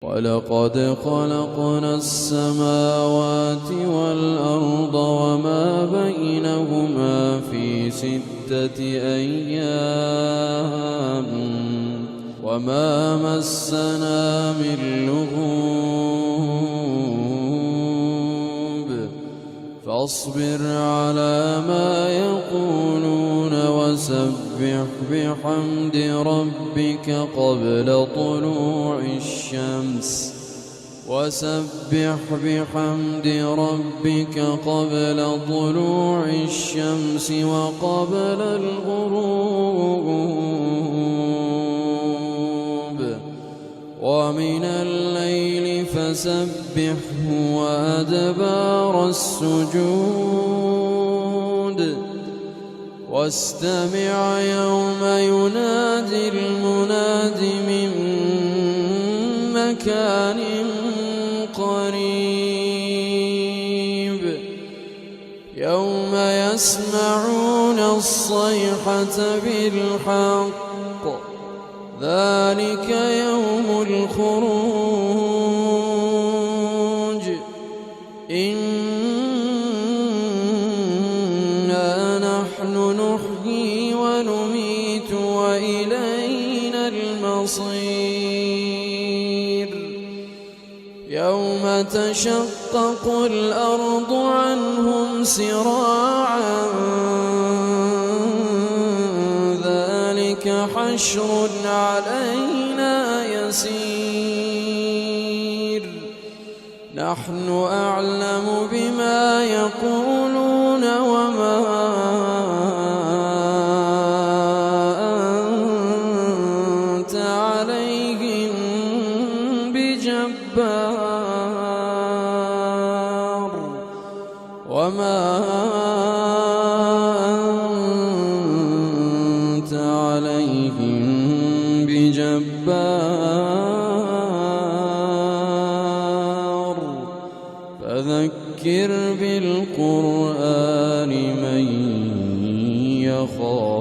ولقد خلقنا السماوات والأرض وما بينهما في 6 أيام وما مسنا من لغوب فاصبر على ما يقولون وسبح بحمد ربك قبل طلوع الشمس وقبل الغروب ومن الليل فسبحه وأدبار السجود واستمع يوم ينادي المناد من مكان قريب يوم يسمعون الصيحة بالحق ذلك يوم الخروج إنا نحن نحيي ونميت وإلينا المصير يوم تشقق الأرض عنهم سراعا ذلك حشر علينا يسير نحن أعلم بما يقولون وما أنت عليهم بجبار وما أنت عليهم بجبار فذكر بالقرآن من يخاف